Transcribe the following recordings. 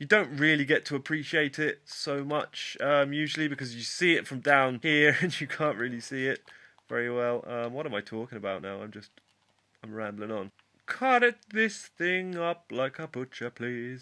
You don't really get to appreciate it so much usually because you see it from down here and you can't really see it very well. What am I talking about now? I'm rambling on. Cut it this thing up like a butcher, please.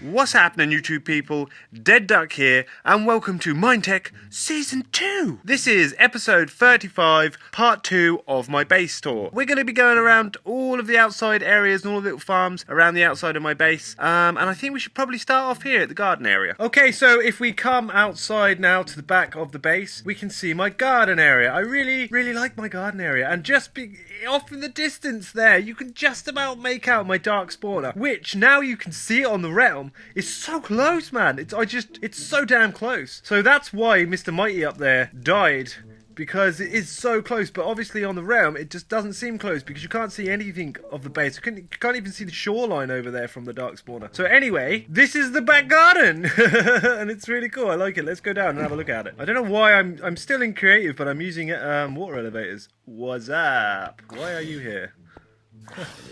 What's happening, YouTube people? DeadDuck here, and welcome to MineTech Season 2! This is episode 35, part 2 of my base tour. We're going to be going around all of the outside areas and all the little farms around the outside of my base, and I think we should probably start off here at the garden area. Okay, so if we come outside now to the back of the base, we can see my garden area. I really like my garden area, and just off in the distance there, you can just about make out my dark spawner, which now you can see it on the realm. It's so close, man. It's so damn close. So that's why Mr. Mighty up there died, because it is so close. But obviously on the realm, it just doesn't seem close because you can't see anything of the base. You can't even see the shoreline over there from the dark spawner. So anyway, this is the back garden, and it's really cool. I like it. Let's go down and have a look at it. I don't know why I'm still in creative, but I'm using water elevators. What's up? Why are you here?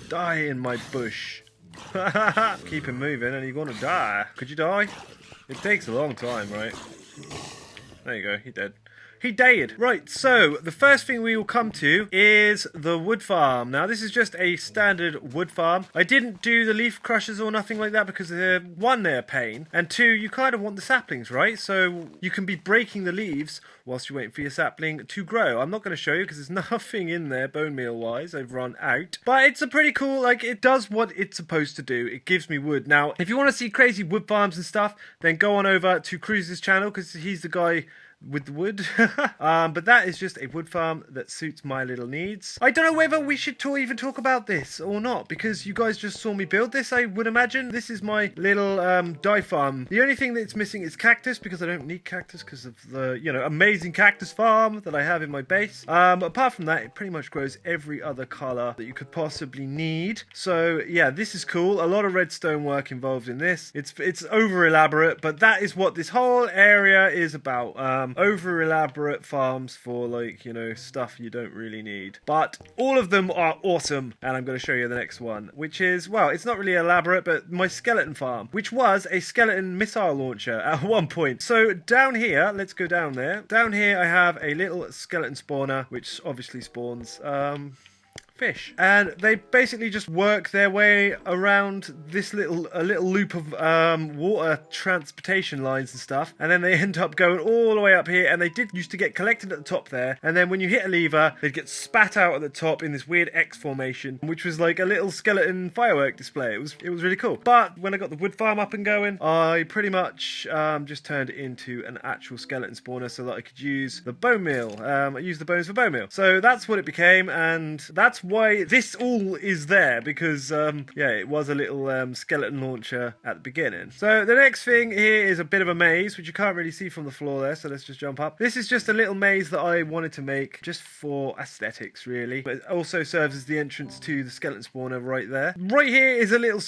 Die in my bush. Keep him moving and you're gonna die. Could you die? It takes a long time, right? There you go, he dead. He died. Right, so the first thing we will come to is the wood farm. Now, this is just a standard wood farm. I didn't do the leaf crushers or nothing like that because one, they're a pain, and two, you kind of want the saplings, right? So you can be breaking the leaves whilst you're waiting for your sapling to grow. I'm not going to show you because there's nothing in there bone meal wise. I've run out. But it's a pretty cool, like, it does what it's supposed to do. It gives me wood. Now, if you want to see crazy wood farms and stuff, then go on over to KRUSE's channel because he's the guy with the wood. But that is just a wood farm that suits my little needs. I don't know whether we should even talk about this or not, because you guys just saw me build this, I would imagine. This is my little dye farm. The only thing that's missing is cactus, because I don't need cactus because of the, you know, amazing cactus farm that I have in my base. Apart from that, it pretty much grows every other color that you could possibly need. So yeah, this is cool. A lot of redstone work involved in this. It's over elaborate, but that is what this whole area is about. Over elaborate farms for, like, you know, stuff you don't really need. But all of them are awesome, and I'm going to show you the next one, which is, well, it's not really elaborate, but my skeleton farm, which was a skeleton missile launcher at one point. So down here, let's go down there. Down here I have a little skeleton spawner, which obviously spawns fish, and they basically just work their way around this little loop of water transportation lines and stuff, and then they end up going all the way up here, and they used to get collected at the top there, and then when you hit a lever, they'd get spat out at the top in this weird X formation, which was like a little skeleton firework display. It was really cool. But when I got the wood farm up and going, I pretty much just turned it into an actual skeleton spawner so that I could use the bone meal. I used the bones for bone meal, so that's what it became, and that's why this all is there, because yeah, it was a little skeleton launcher at the beginning. So the next thing here is a bit of a maze, which you can't really see from the floor there, so let's just jump up. This is just a little maze that I wanted to make just for aesthetics, really, but it also serves as the entrance to the skeleton spawner right there. Right here is a little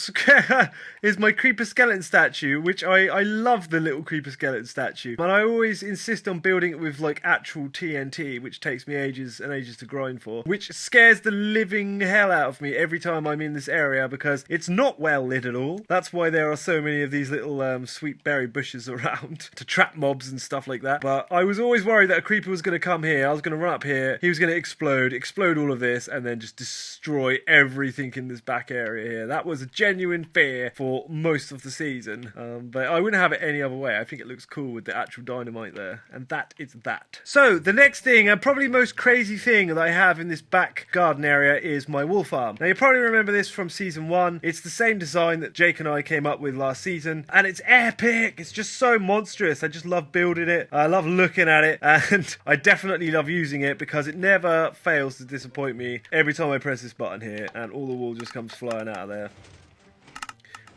is my creeper skeleton statue, which I love the little creeper skeleton statue, and I always insist on building it with like actual TNT, which takes me ages and ages to grind for, which scares the living hell out of me every time I'm in this area because it's not well lit at all. That's why there are so many of these little sweet berry bushes around to trap mobs and stuff like that. But I was always worried that a creeper was going to come here. I was going to run up here, he was going to explode all of this, and then just destroy everything in this back area here. That was a genuine fear for most of the season, but I wouldn't have it any other way. I think it looks cool with the actual dynamite there, and that is that. So the next thing, and probably most crazy thing that I have in this back garden area, is my wool farm. Now, you probably remember this from season 1. It's the same design that Jake and I came up with last season, and it's epic. It's just so monstrous. I just love building it. I love looking at it, and I definitely love using it because it never fails to disappoint me every time I press this button here, and all the wool just comes flying out of there.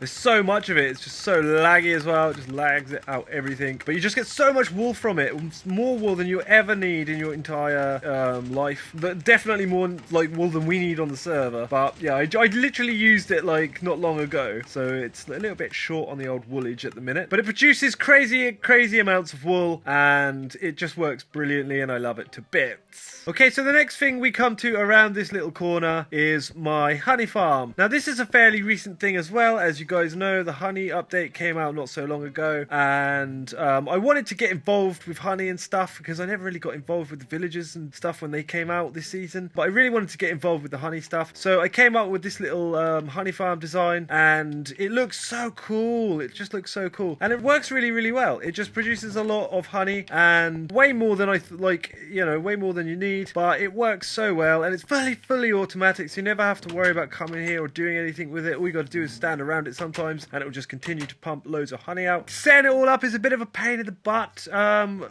There's so much of it. It's just so laggy as well. It just lags it out everything. But you just get so much wool from it. It's more wool than you ever need in your entire life. But definitely more like wool than we need on the server. But yeah, I literally used it like not long ago. So it's a little bit short on the old woolage at the minute. But it produces crazy amounts of wool. And it just works brilliantly. And I love it to bits. Okay, so the next thing we come to around this little corner is my honey farm. Now this is a fairly recent thing as well. As you guys know, the honey update came out not so long ago, and I wanted to get involved with honey and stuff because I never really got involved with the villagers and stuff when they came out this season, but I really wanted to get involved with the honey stuff. So I came up with this little honey farm design, and it looks so cool. It just looks so cool, and it works really well. It just produces a lot of honey and way more than way more than you need, but it works so well, and it's fully automatic, so you never have to worry about coming here or doing anything with it. All you got to do is stand around it sometimes, and it will just continue to pump loads of honey out. Setting it all up is a bit of a pain in the butt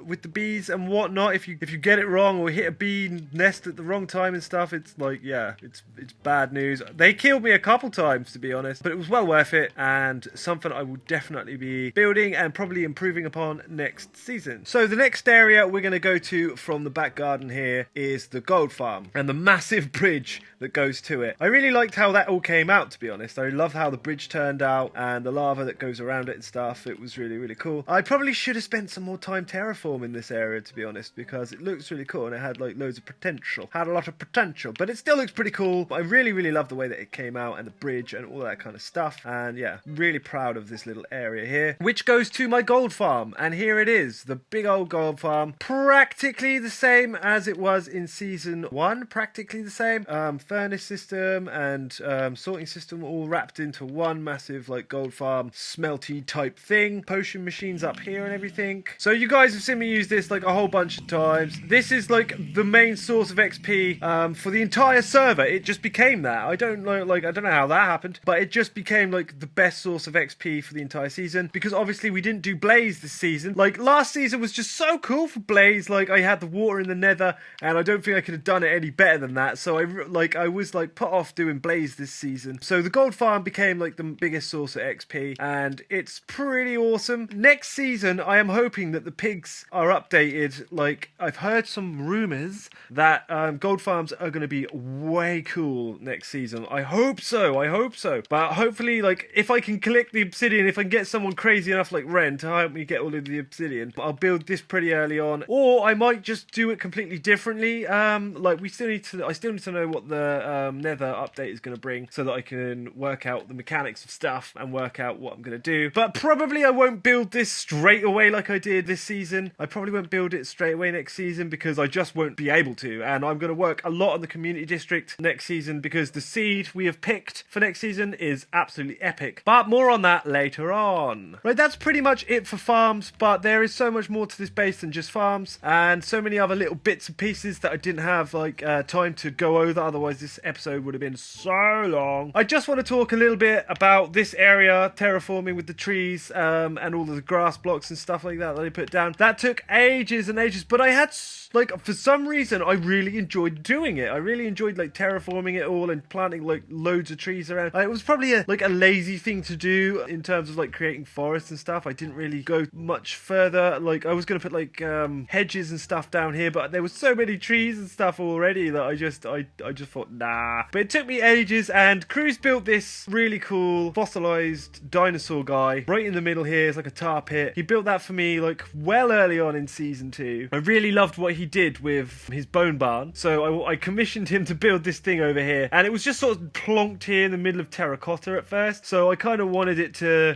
with the bees and whatnot. If you get it wrong or hit a bee nest at the wrong time and stuff, it's like, yeah, it's bad news. They killed me a couple times, to be honest, but it was well worth it, and something I will definitely be building and probably improving upon next season. So the next area we're going to go to from the back garden here is the gold farm and the massive bridge that goes to it. I really liked how that all came out, to be honest. I love how the bridge turned out and the lava that goes around it and stuff. It was really cool. I probably should have spent some more time terraforming this area, to be honest, because it looks really cool and it had like loads of potential. Had a lot of potential, but it still looks pretty cool. But I really love the way that it came out and the bridge and all that kind of stuff. And yeah, really proud of this little area here, which goes to my gold farm. And here it is, the big old gold farm, practically the same as it was in season 1, practically the same. Furnace system and sorting system all wrapped into one massive like gold farm smelty type thing. Potion machines up here and everything. So you guys have seen me use this like a whole bunch of times. This is like the main source of XP for the entire server. It just became that. I don't know how that happened, but it just became like the best source of XP for the entire season, because obviously we didn't do Blaze this season. Like last season was just so cool for Blaze. Like I had the water in the nether, and I don't think I could have done it any better than that. So I was like put off doing Blaze this season. So the gold farm became like the biggest source of XP, and it's pretty awesome. Next season, I am hoping that the pigs are updated. Like I've heard some rumors that gold farms are going to be way cool next season. I hope so. But hopefully, like if I can collect the obsidian, if I can get someone crazy enough like Ren to help me get all of the obsidian, I'll build this pretty early on, or I might just do it completely differently. Like I still need to know what the nether update is going to bring, so that I can work out the mechanics of stuff and work out what I'm going to do. But probably I won't build this straight away like I did this season. I probably won't build it straight away next season, because I just won't be able to, and I'm going to work a lot on the community district next season, because the seed we have picked for next season is absolutely epic. But more on that later on. Right, that's pretty much it for farms, but there is so much more to this base than just farms, and so many other little bits and pieces that I didn't have like time to go over, otherwise this episode would have been so long. I just want to talk a little bit about this area, terraforming with the trees and all of the grass blocks and stuff like that I put down. That took ages and ages, but I had like, for some reason, I really enjoyed doing it. I really enjoyed like terraforming it all and planting like loads of trees around. It was probably a lazy thing to do in terms of like creating forests and stuff. I didn't really go much further. Like I was gonna put like hedges and stuff down here, but there was so many trees and stuff already that I just thought nah. But it took me ages, and KRUSE built this really cool fossilized dinosaur guy right in the middle here. It's like a tar pit. He built that for me like well early on in season 2. I really loved what he did with his bone barn, so I commissioned him to build this thing over here, and it was just sort of plonked here in the middle of terracotta at first, so I kind of wanted it to,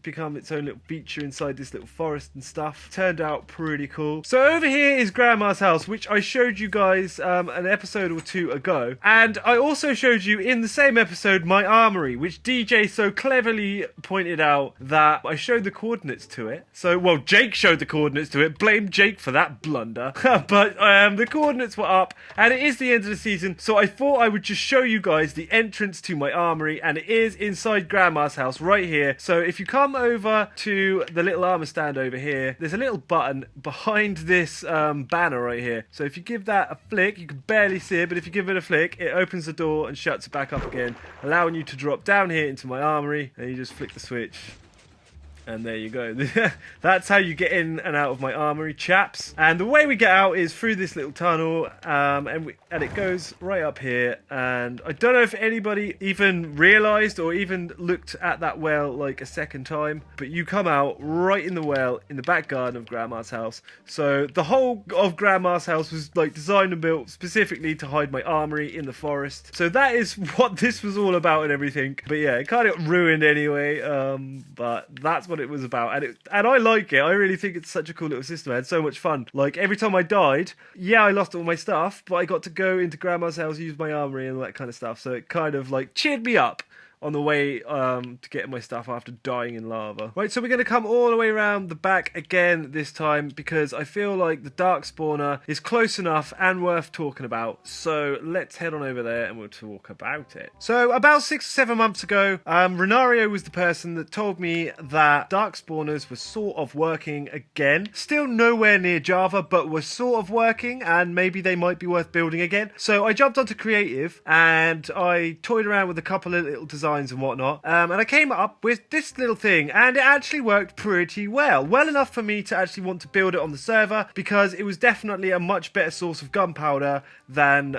become its own little feature inside this little forest and stuff. Turned out pretty cool. So over here is Grandma's house, which I showed you guys an episode or 2 ago, and I also showed you in the same episode my armory, which DJ so cleverly pointed out that I showed the coordinates to it. So, well, Jake showed the coordinates to it. Blame Jake for that blunder. But the coordinates were up, and it is the end of the season, so I thought I would just show you guys the entrance to my armory, and it is inside Grandma's house right here. So if you come over to the little armor stand over here, there's a little button behind this banner right here. So if you give that a flick, you can barely see it, but if you give it a flick, it opens the door and shuts it back up again, allowing you to drop down here here into my armory, and you just flick the switch. And there you go. That's how you get in and out of my armory, chaps. And the way we get out is through this little tunnel, and it goes right up here. And I don't know if anybody even realised or even looked at that well like a second time, but you come out right in the well in the back garden of Grandma's house. So the whole of Grandma's house was like designed and built specifically to hide my armory in the forest. So that is what this was all about and everything. But yeah, it kind of got ruined anyway. But that's what it was about, and I like it. I really think it's such a cool little system. I had so much fun. Like every time I died, yeah, I lost all my stuff, but I got to go into Grandma's house, use my armory and all that kind of stuff. So it kind of like cheered me up on the way to getting my stuff after dying in lava. Right, so we're going to come all the way around the back again this time, because I feel like the dark spawner is close enough and worth talking about. So let's head on over there and we'll talk about it. So about 6 or 7 months ago, Renario was the person that told me that dark spawners were sort of working again. Still nowhere near Java, but were sort of working, and maybe they might be worth building again. So I jumped onto Creative and I toyed around with a couple of little designs and whatnot, and I came up with this little thing, and it actually worked pretty well enough for me to actually want to build it on the server, because it was definitely a much better source of gunpowder than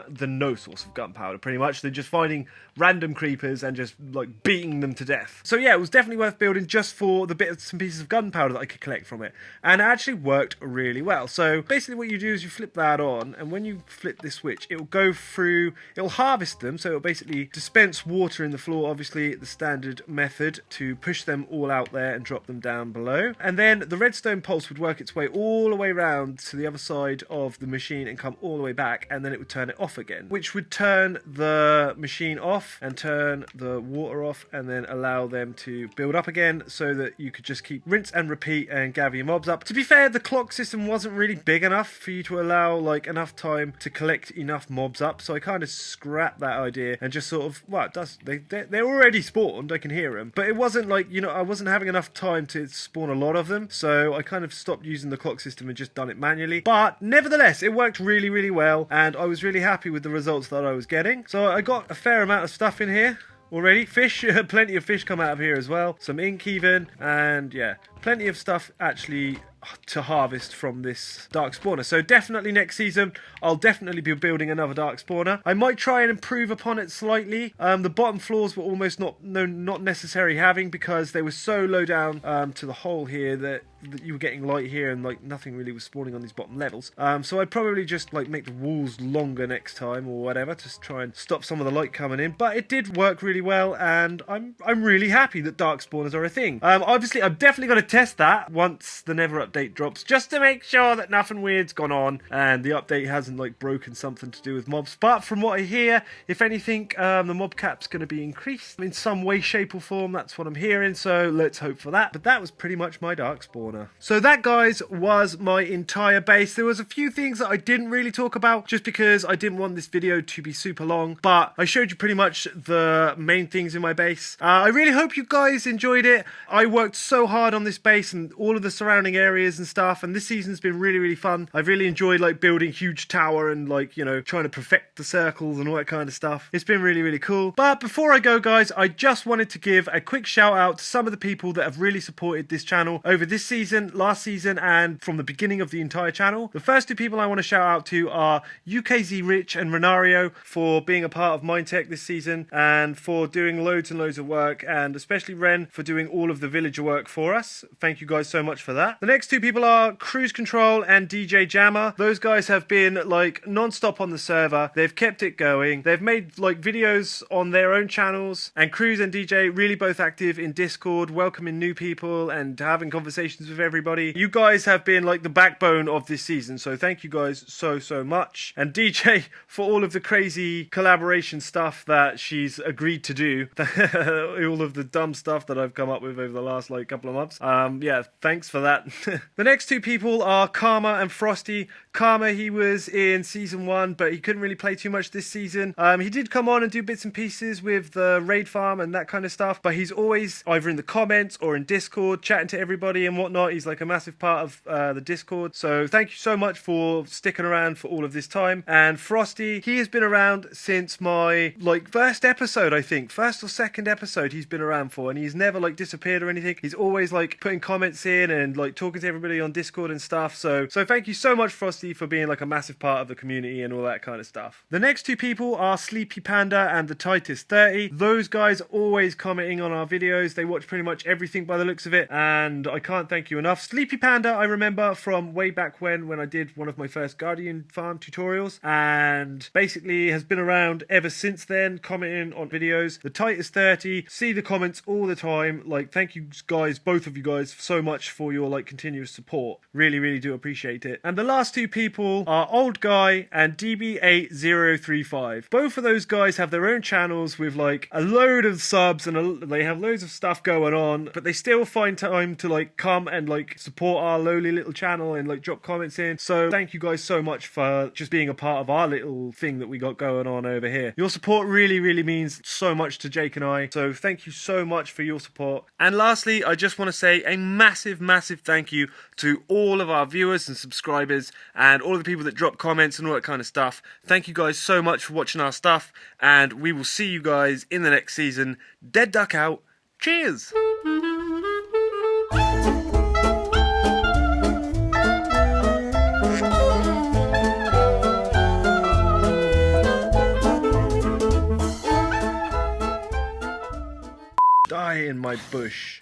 the no source of gunpowder, pretty much, than just finding random creepers and just like beating them to death. So yeah, it was definitely worth building just for the bits and pieces of gunpowder that I could collect from it, and it actually worked really well. So basically what you do is you flip that on, and when you flip this switch, it will go through, it will harvest them, so it will basically dispense water in the floor, obviously the standard method to push them all out there and drop them down below. And then the redstone pulse would work its way all the way around to the other side of the machine and come all the way back, and then it would turn it off again, which would turn the machine off and turn the water off, and then allow them to build up again, so that you could just keep rinse and repeat and gather your mobs up. To be fair, the clock system wasn't really big enough for you to allow like enough time to collect enough mobs up, so I kind of scrapped that idea and just sort of, well, it does, they're already spawned, I can hear them, but it wasn't like, you know, I wasn't having enough time to spawn a lot of them, so I kind of stopped using the clock system and just done it manually. But nevertheless, it worked really, really well, and I was really happy with the results that I was getting. So I got a fair amount of stuff in here already. Fish, plenty of fish come out of here as well, some ink even, and yeah, plenty of stuff actually to harvest from this dark spawner. So definitely next season I'll definitely be building another dark spawner. I might try and improve upon it slightly. The bottom floors were almost not necessary having, because they were so low down to the hole here that you were getting light here and like nothing really was spawning on these bottom levels. So I'd probably just like make the walls longer next time or whatever, to try and stop some of the light coming in. But it did work really well, and I'm really happy that dark spawners are a thing. Obviously I'm definitely going to test that once the Nether update drops, just to make sure that nothing weird's gone on and the update hasn't like broken something to do with mobs. But from what I hear, if anything, the mob cap's going to be increased in some way, shape or form. That's what I'm hearing, so let's hope for that. But that was pretty much my dark spawner. So that, guys, was my entire base. There was a few things that I didn't really talk about, just because I didn't want this video to be super long, but I showed you pretty much the main things in my base. I really hope you guys enjoyed it. I worked so hard on this base and all of the surrounding areas and stuff, and this season's been really, really fun. I've really enjoyed like building huge tower and like, you know, trying to perfect the circles and all that kind of stuff. It's been really, really cool. But before I go, guys, I just wanted to give a quick shout out to some of the people that have really supported this channel over this season, last season, and from the beginning of the entire channel. The first two people I want to shout out to are UKZ Rich and Renario for being a part of MineTech this season and for doing loads and loads of work, and especially Ren for doing all of the villager work for us. Thank you guys so much for that. The next two people are KruseKontrol and DJ Jammer. Those guys have been like non-stop on the server. They've kept it going. They've made like videos on their own channels, and Kruse and DJ really both active in Discord, welcoming new people and having conversations with everybody. You guys have been like the backbone of this season, so thank you guys so much. And DJ for all of the crazy collaboration stuff that she's agreed to do. All of the dumb stuff that I've come up with over the last like couple of months. Yeah, thanks for that. The next two people are Karma and Frosty. Karma, he was in season 1, but he couldn't really play too much this season. He did come on and do bits and pieces with the raid farm and that kind of stuff, but he's always either in the comments or in Discord chatting to everybody and whatnot. He's like a massive part of the Discord, so thank you so much for sticking around for all of this time. And Frosty, he has been around since my first episode, I think, first or second episode he's been around for, and he's never disappeared or anything. He's always putting comments in and talking to everybody on Discord and stuff, so thank you so much, Frosty, for being a massive part of the community and all that kind of stuff. The next two people are Sleepy Panda and the Titus 30. Those guys are always commenting on our videos. They watch pretty much everything by the looks of it, and I can't thank you enough. Sleepy Panda I remember from way back when I did one of my first Guardian Farm tutorials, and basically has been around ever since then, commenting on videos. The Titus 30, see the comments all the time. Thank you guys, both of you guys, so much for your continuous support. Really do appreciate it. And the last two people are Old Guy and DB8035. Both of those guys have their own channels with a load of subs, and they have loads of stuff going on, but they still find time to come and support our lowly little channel and drop comments in. So thank you guys so much for just being a part of our little thing that we got going on over here. Your support really means so much to Jake and I, so thank you so much for your support. And lastly, I just want to say a massive thank you to all of our viewers and subscribers and all the people that drop comments and all that kind of stuff. Thank you guys so much for watching our stuff, and we will see you guys in the next season. DeadDuck out. Cheers! Die in my bush.